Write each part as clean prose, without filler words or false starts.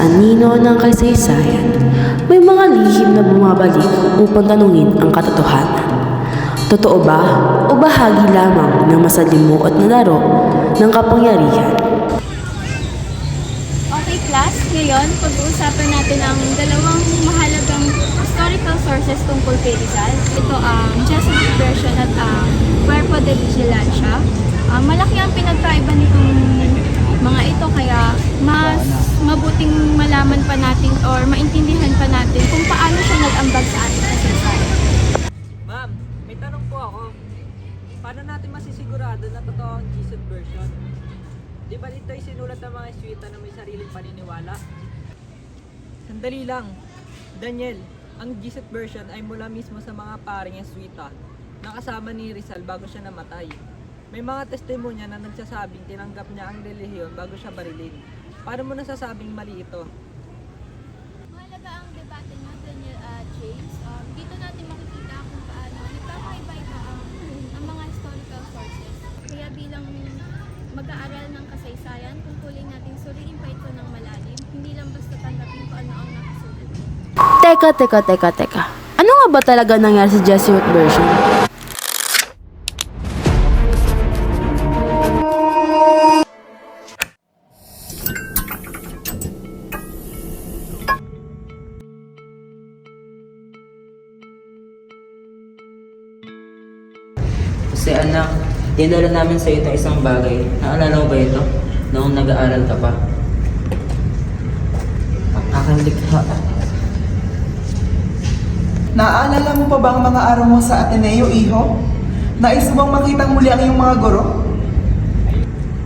anino ng kasaysayan, may mga lihim na bumabalik upang tanungin ang katotohanan. Totoo ba o bahagi lamang ng masalimuot na laro ng kapangyarihan? Okay class, ngayon pag-uusapan natin ang dalawang mahalagang historical sources tungkol kay Rizal. Ito ang Jesuit version at ang Cuerpo de Vigilancia. Malaki ang pinagkaiba nitong mga ito kaya mas mabuting malaman pa natin or maintindihan pa natin kung paano siya nag-ambag sa ating kasaysayan. Ma'am, may tanong po ako. Paano natin masisigurado na totoo ang Jesuit version? Di ba dito ay sinulat ng mga Jesuita na may sariling paniniwala? Sandali lang. Daniel, ang Jesuit version ay mula mismo sa mga paring Jesuita na kasama ni Rizal bago siya namatay. May mga testimonya na nagsasabing tinanggap niya ang relihiyon bago siya barilin. Paano mo nasasabing mali ito? Mahalaga ang debate niyo, Daniel James. Dito natin makikita kung paano nagkakaiba-iba ang mga historical sources. Kaya bilang mag-aaral ng kasaysayan, tungkulin natin suriin pa ito ng malalim, hindi lang basta tanggapin kung ano ang nakasulat. Teka. Ano nga ba talaga nangyari sa Jesuit version? Kasi anak, dinala namin sa itong isang bagay. Naalala mo ba ito? Noong nag-aaral ka pa. Ang aking likha. Naaalala mo pa ba ang mga araw mo sa Ateneo, iho? Nais mo bang makitang muli ang iyong mga guro?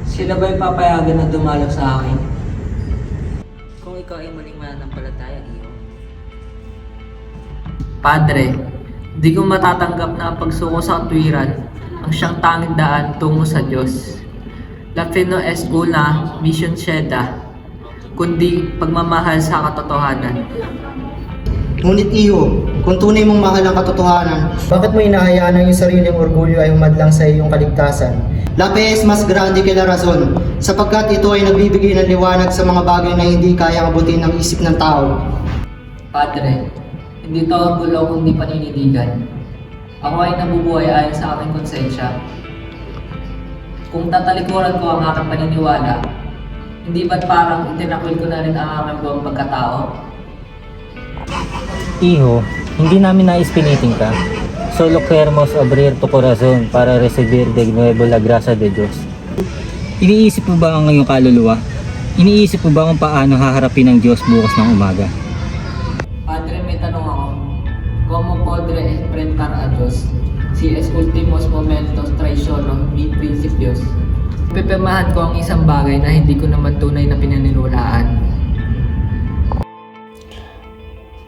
Sila ba'y papayagan na dumalo sa akin? Kung ikaw ay muling mananampalataya, iyo. Padre, di ko matatanggap na ang pagsuko sa katwiran ang siyang tanging daan tungo sa Diyos. La fe no es una mission ceda, kundi pagmamahal sa katotohanan. Ngunit iyo, kung tunay mong mahal ang katotohanan, bakit mo hinahayaan ang iyong sariling orgulyo ay humadlang sa iyong kaligtasan? La fe es mas grande que la razón, sapagkat ito ay nagbibigay ng liwanag sa mga bagay na hindi kayang abutin ng isip ng tao. Padre, hindi to ang gulo kundi paninindigan. Ako ay nabubuhay ayon sa aking konsensya. Kung tatalikuran ko ang aking paniniwala, hindi ba't parang itinakwil ko na rin ang aking buong pagkatao? Iho, hindi namin nais piniting ka. Solo queremos abrir tu corazon para recibir de nuevo la gracia de Dios. Iniisip mo ba ang iyong kaluluwa? Iniisip mo ba kung paano haharapin ng Diyos bukas ng umaga? Padre, may tanong ako. Como podre enfrentar a Diyos si es últimos momentos traiciono mi principios? Pipirmahan ko ang isang bagay na hindi ko naman tunay na pinaniniwalaan.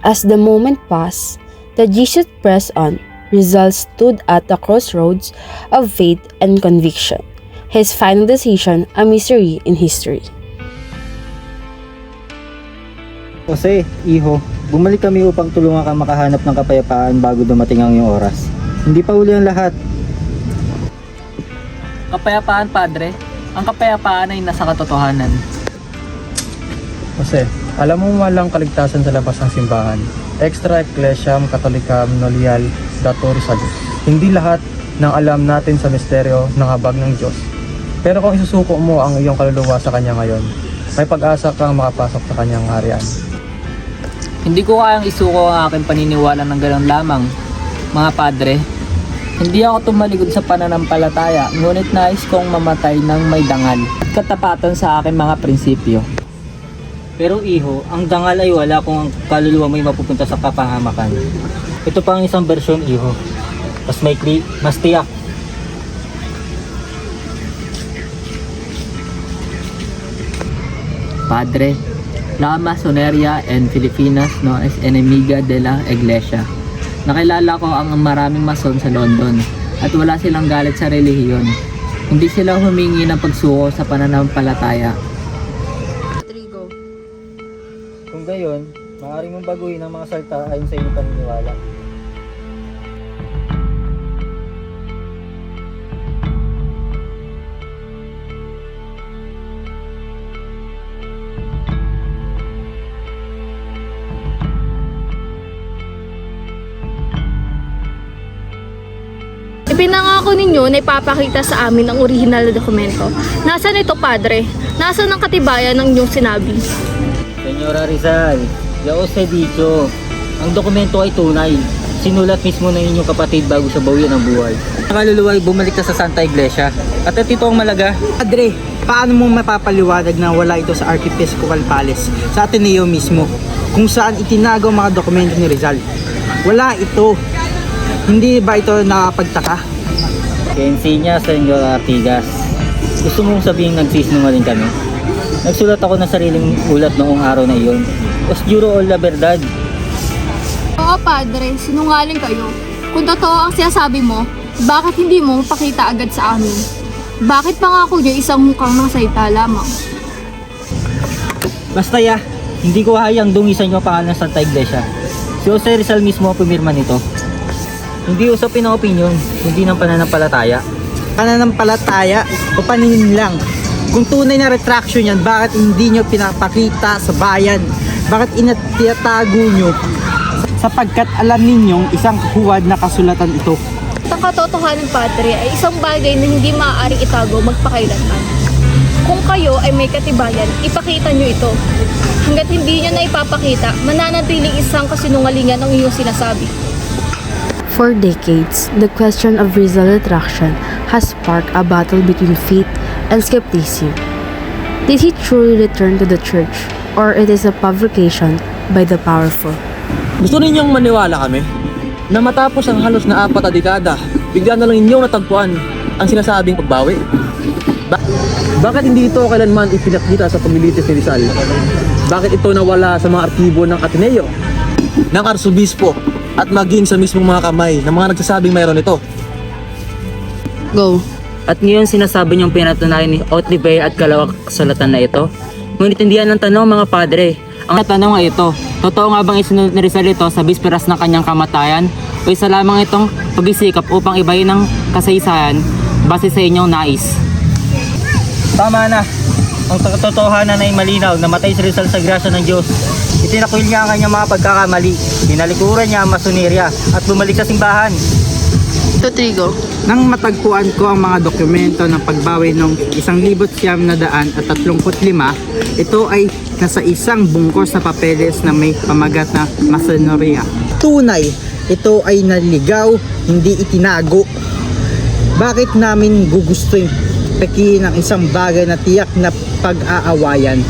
As the moment passed, the Jesuit pressed on. Rizal stood at the crossroads of faith and conviction. His final decision, a mystery in history. Jose, Iho, bumalik kami upang tulungan kang makahanap ng kapayapaan bago dumating ang iyong oras. Hindi pa uli ang lahat. Kapayapaan, Padre. Ang kapayapaan ay nasa katotohanan. Jose, alam mo walang kaligtasan sa labas ng simbahan. Extra Ecclesiam Catholicam Nolial Datur sa Diyos. Hindi lahat ng alam natin sa misteryo ng habag ng Diyos. Pero kung isusuko mo ang iyong kaluluwa sa Kanya ngayon, may pag-asa kang makapasok sa Kanyang harian. Hindi ko kayang isuko ang aking paniniwala ng ganoon lamang, mga Padre. Hindi ako tumalikod sa pananampalataya, ngunit nais kong mamatay ng may dangal at katapatan sa aking mga prinsipyo. Pero Iho, ang dangal ay wala kung ang kaluluwa mo ay mapupunta sa kapahamakan. Ito pa ang isang bersyon, Iho. Mas maikli, mas tiyak. Padre, la masoneria en Filipinas no es enemiga de la Iglesia. Nakilala ko ang maraming mason sa London at wala silang galit sa relihiyon. Hindi sila humingi ng pagsuko sa pananampalataya. Kung gayon, maaari mong baguhin ang mga salta ayon sa iyong paniniwala. daw ninyo na ipapakita sa amin ang original na dokumento. Nasaan ito, Padre? Nasaan ang katibayan ng inyong sinabi? Senyora Rizal, yaos sa dicho. Ang dokumento ay tunay. Sinulat mismo ng inyong kapatid bago siya bawian ng buhay. Ang kaluluwa ay bumalik na sa Santa Iglesia. At ito ang malaga. Padre, paano mo mapapaliwanag na wala ito sa Archiepiscopal Palace, sa Ateneo mismo, kung saan itinago ang mga dokumento ni Rizal? Wala ito. Hindi ba ito nakapagtaka? Kensinya, Senyor Artigas. Gusto mong sabihin nagsisinungaling kami? Nagsulat ako ng sariling ulat noong araw na iyon. Os juro all la verdad. Oo, Padre, sinungaling kayo. Kung totoo ang sinasabi mo, bakit hindi mo pakita agad sa amin? Bakit pangako niyo isang mukhang salita lamang? Basta ya, hindi ko hayang dungisan niyo ang pangalan ng Santa Iglesia. Si Jose Rizal mismo ang pumirma nito. Hindi usapin ang opinion, hindi ng pananampalataya. Pananampalataya o paningin lang? Kung tunay na retraction yan, bakit hindi nyo pinapakita sa bayan? Bakit inatiyatago nyo? Sapagkat alam ninyong isang huwad na kasulatan ito. Ang katotohanan, Padre, ay isang bagay na hindi maaaring itago magpakailanman. Kung kayo ay may katibayan, ipakita nyo ito. Hanggat hindi nyo na ipapakita, mananatiling isang kasinungalingan ang iyong sinasabi. For decades, the question of Rizal retraction has sparked a battle between faith and skepticism. Did he truly return to the church, or it is a fabrication by the powerful? Gusto ninyong maniwala kami na matapos ang halos na 4 na dekada, bigla na lang inyong natagpuan ang sinasabing pagbawi? Bakit hindi ito kailanman ipinakita sa paglilitis ni Rizal? Bakit ito nawala sa mga arkibo ng Ateneo, ng Arsobispo, at maging sa mismong mga kamay ng mga nagsasabing mayroon ito? Go. At ngayon sinasabi niyong pinatunayan ni Otlivay at kalawang kasulatan na ito. Ngunit hindi yan ang tanong, mga padre. Ang tanong ay ito, totoo nga bang isinunod ni Rizal ito sa bisperas ng kanyang kamatayan? O isa lamang itong pagsisikap upang ibayin ng kasaysayan base sa inyong nais? Tama na. Ang katotohanan ay malinaw. Namatay si Rizal sa grasya ng Diyos. Itinakwil niya ang kanyang mga pagkakamali. Tinalikuran niya ang masonirya at bumalik sa simbahan. Trigo. Nang matagpuan ko ang mga dokumento ng pagbawi noong 1935, ito ay nasa isang bungkos na papeles na may pamagat na masoneria. Tunay, ito ay naligaw, hindi itinago. Bakit namin gugustuhin pekihin ang isang bagay na tiyak na pag-aawayan?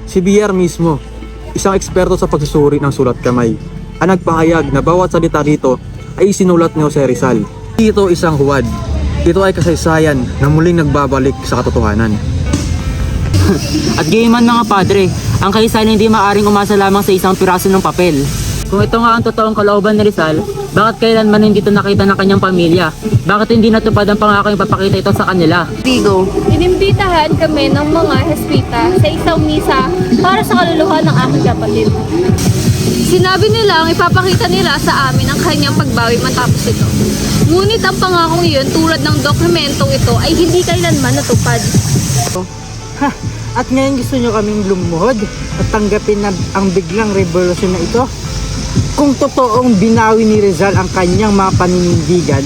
Si Bier mismo, isang eksperto sa pagsusuri ng sulat kamay, ang nagpahayag na bawat salita dito ay sinulat ni Jose Rizal. Ito isang huwad. Ito ay kasaysayan na muling nagbabalik sa katotohanan. At gayon mga padre, ang kasaysayan hindi maaaring umasa lamang sa isang piraso ng papel. Kung ito nga ang totoong kalooban ni Rizal, bakit kailanman hindi ito nakita ng kanyang pamilya? Bakit hindi natupad ang pangako yung papakita ito sa kanila? Trigo. Inimbitahan kami ng mga hespita sa isang misa para sa kaluluhan ng aking kapatid. Sinabi nila ang ipapakita nila sa amin ang kanyang pagbawi matapos ito. Ngunit ang pangakong iyon tulad ng dokumentong ito ay hindi kailanman natupad. At ngayon gusto nyo kaming lumuhod at tanggapin na ang biglang revolusyon na ito? Kung totoong binawi ni Rizal ang kanyang mga paninindigan,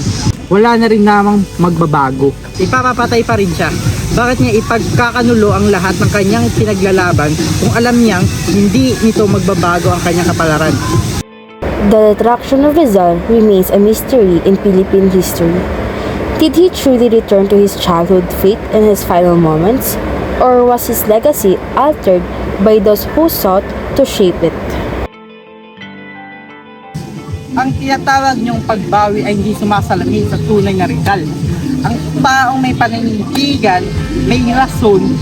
wala na rin namang magbabago. Ipapapatay pa rin siya. Bakit niya ipagkakanulo ang lahat ng kanyang pinaglalaban kung alam niyang hindi nito magbabago ang kanyang kapalaran? The retraction of Rizal remains a mystery in Philippine history. Did he truly return to his childhood faith in his final moments? Or was his legacy altered by those who sought to shape it? Ang tinatawag niyong pagbawi ay hindi sumasalamin sa tunay na Rizal. Ang taong may paninindigan, may rason,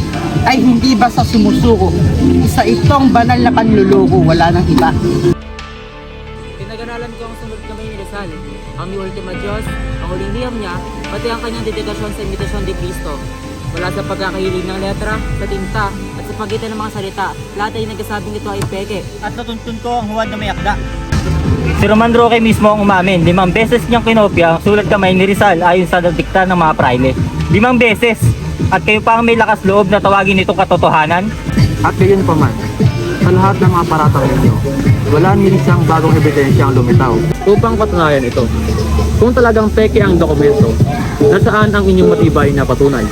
ay hindi basta sumusuko. Isa itong banal na panluloko, wala nang iba. Pinag-aralan ko ang sunod kamay ni Rizal, ang ni Ultima Diyos, ang huling liham niya, pati ang kanyang dedikasyon sa imitasyon de Cristo. Mula sa pagkakahilig ng letra, sa tinta, at sa pagitan ng mga salita, lahat ay nagsasabing ito ay peke. At natuntun ko ang huwad na may akda. Si Roman Roque mismo ang umamin, 5 beses niyang kinopya ang sulat kamay ni Rizal ayon sa dikta ng mga praile. 5 beses! At kayo pa ang may lakas loob na tawagin itong katotohanan? At gayon pa man, sa lahat ng mga paratang ninyo, wala ni isang bagong ebidensya ang lumitaw upang patunayan ito. kung talagang peke ang dokumento, nasaan ang inyong matibay na patunay?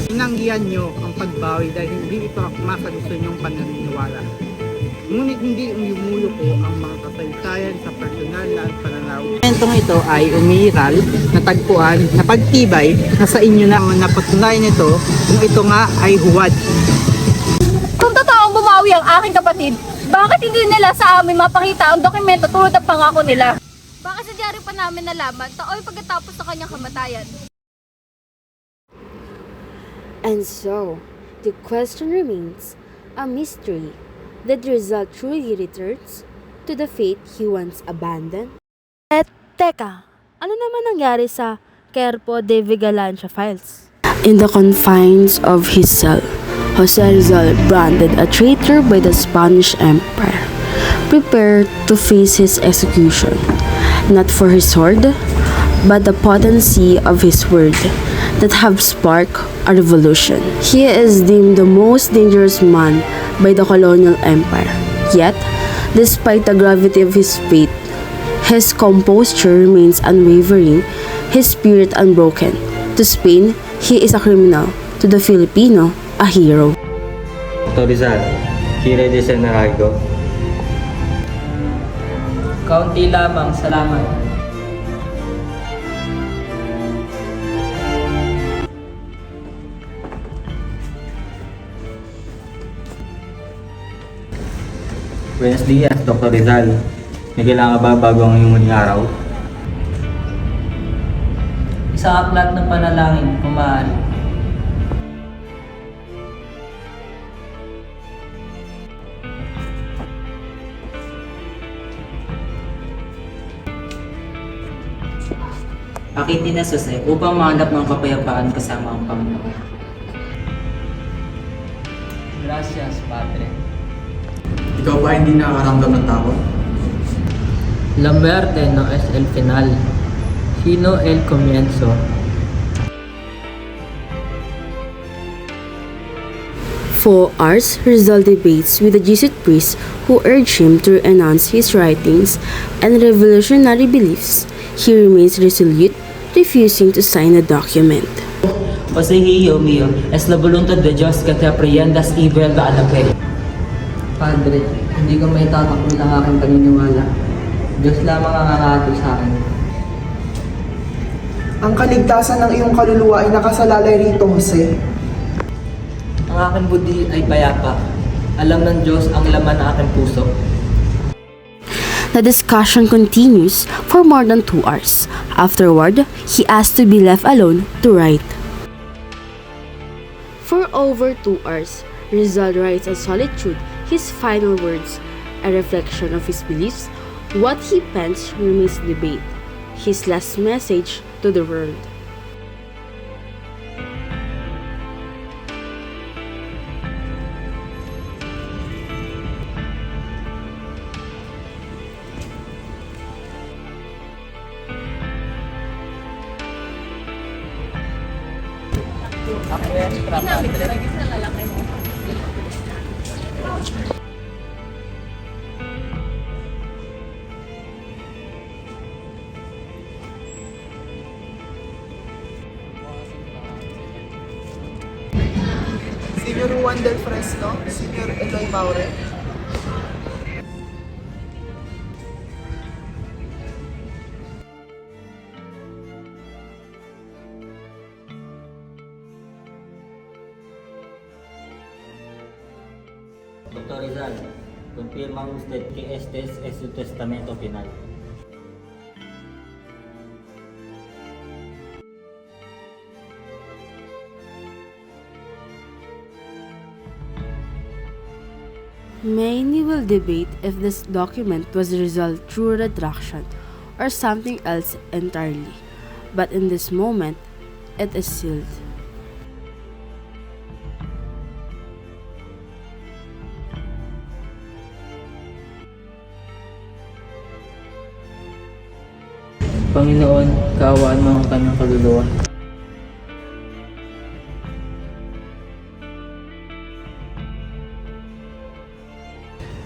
Tinanggihan nyo ang pagbawi dahil hindi ito akma sa gusto nyong pananiniwala. Ngunit hindi umumulo ko ang mga kasaysayan sa personal na pananaw. Dokumentong ito ay umiiral, natagpuan, napagtibay na sa inyo na ang napatunayan nito kung ito nga ay huwad. Kung totoong bumawi ang aking kapatid, bakit hindi nila sa amin mapakita ang dokumento tulad ng pangako nila? Baka sa diary pa namin nalaman, tao'y pagkatapos sa kanyang kamatayan. And so, the question remains a mystery. Did Rizal truly returns to the fate he once abandoned? Teka, ano naman nangyari sa Querpo de Vigilancia files? In the confines of his cell, Jose Rizal, branded a traitor by the Spanish Empire, prepared to face his execution, not for his sword, but the potency of his word that have sparked a revolution. He is deemed the most dangerous man by the colonial empire. Yet, despite the gravity of his fate, his composure remains unwavering, his spirit unbroken. To Spain, he is a criminal. To the Filipino, a hero. Rizal, Kira de Senaraigo. Kaunti lamang, salamat. Buenos dias, Dr. Rizal. May kailangan ba bago ang iyong huling araw? Isang aklat ng panalangin, kung maaari. Akitin na Jose upang mahanap ng kapayapaan kasama ang Panginoon. Gracias, Padre. Ikaw ba hindi nakakaramdam ng takot? La muerte no es el final, sino el comienzo. For hours, Rizal debates with the Jesuit priest who urge him to renounce his writings and revolutionary beliefs. He remains resolute, refusing to sign the document. Jose hijo mío, es la voluntad de Dios que te aprehendas y vuelva a la fe. Padre, hindi ko may tatakbo ng aking paniniwala. Diyos lamang ang nangato sa akin. Ang kaligtasan ng iyong kaluluwa ay nakasalalay rito, Jose. Ang aking budi ay payapa. Alam ng Diyos ang laman ng aking puso. The discussion continues for more than 2 hours. Afterward, he asked to be left alone to write. For over 2 hours, Rizal writes on solitude his final words, a reflection of his beliefs. What he pens remains debate, his last message to the world. Senior Juan del Fresno, Senior Eloy Maure. Dr. Rizal, confirma usted que este es su testamento final. Many will debate if this document was Rizal's true retraction or something else entirely, but in this moment, it is sealed. Panginoon, kaawaan mo ang kanyang kaluluwa.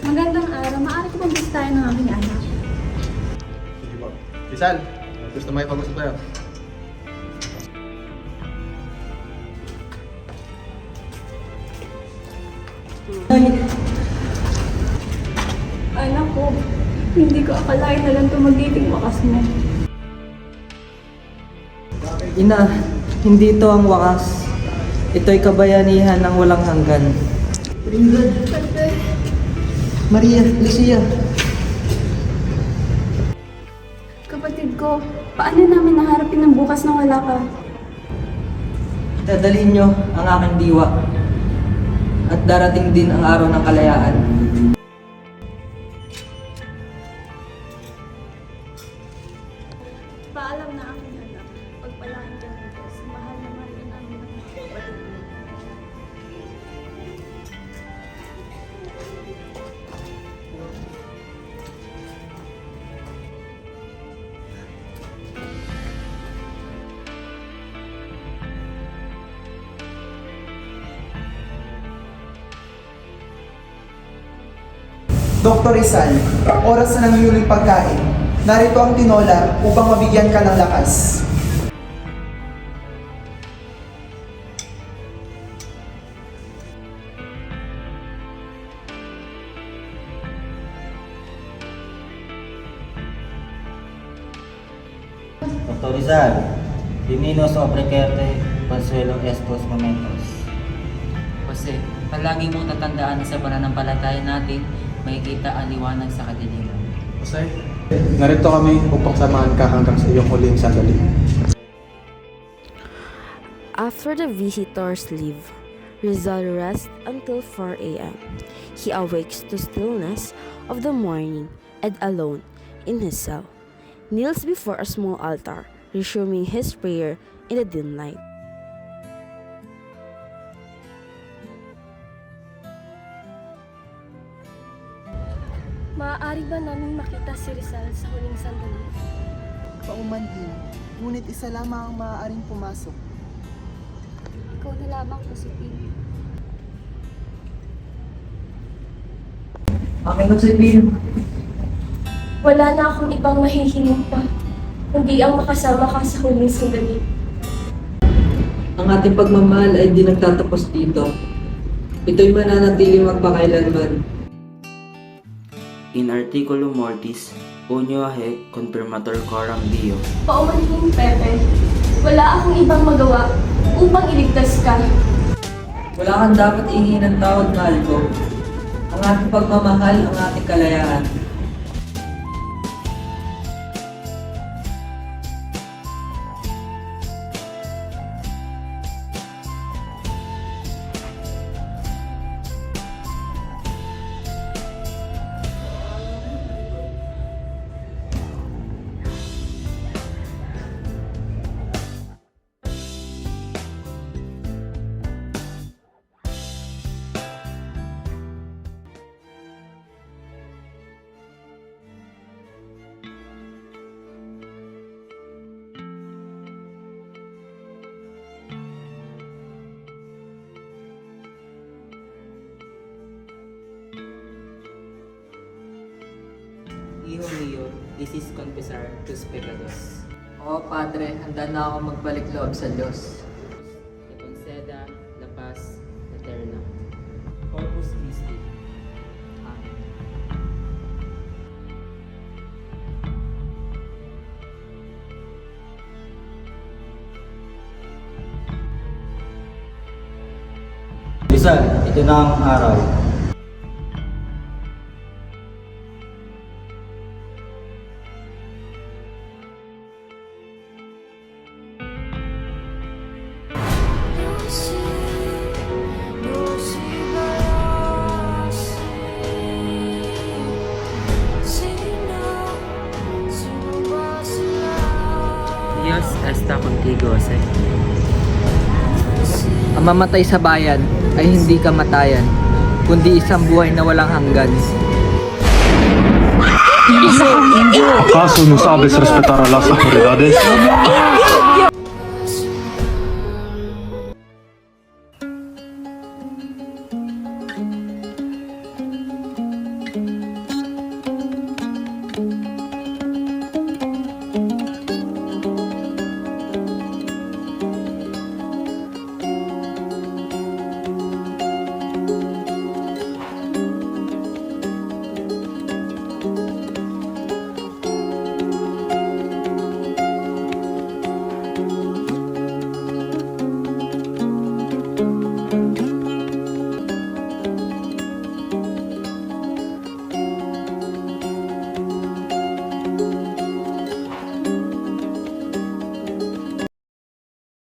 Magandang araw, maaari ko bang bisitahin ng aking anak? Sige po. Rizal, Gusto may pag-usap tayo. Anak ko, hindi ko akalain na lang ito magiging wakas mo. Ina, hindi ito ang wakas. Ito'y kabayanihan ng walang hanggan. Maria, Lucia. Kapatid ko, paano namin naharapin ang bukas na wala ka? Dadalhin niyo ang aking diwa. At darating din ang araw ng kalayaan. Paalam na aking anak, pagpalain ka ng Diyos, mahal na Maria namin ang kapatid mo. Dr. Rizal, oras na ng huling pagkain. Narito ang tinola upang mabigyan ka ng lakas. Dr. Rizal, Diminos Oprecerte, Consuelo Estos Momentos. Jose, palagi mong tatandaan na sa pananampalataya natin, makikita ang liwanag sa kadiliman. Jose, narito kami upang samahan ka hanggang sa iyong huling sandali. After the visitors leave, Rizal rests until 4 a.m. He awakes to stillness of the morning and alone in his cell, kneels before a small altar, resuming his prayer in the dim light. Maaari ba namin makita si Rizal sa huling sandali? Paumanhin, ngunit isa lamang ang maaaring pumasok. Ikaw na lamang, Josepine. Aking Josepine, Wala na akong ibang mahihiling pa, kundi ang makasama ka sa huling sandali. ang ating pagmamahal ay di nagtatapos dito. Ito'y mananatiling magpakailanman. In articulum mortis, unio haec confirmator coram Dio. Paumanhin, Pepe. Wala akong ibang magawa upang iligtas ka. Wala kang dapat ihingi ng tawad, mahal ko. Ang ating pagmamahal, ang ating kalayaan. Hijo mío, this is confessar tus pecados. Oo, Padre, handa na ako magbalik loob sa Diyos. Te conceda la paz eterna. Corpus Christi. Amen. Rizal, ito na ang araw. Dios está contigo, Jose. Ang mamatay sa bayan ay hindi kamatayan, kundi isang buhay na walang hanggan. ¿Acaso no sabes respetar a las autoridades?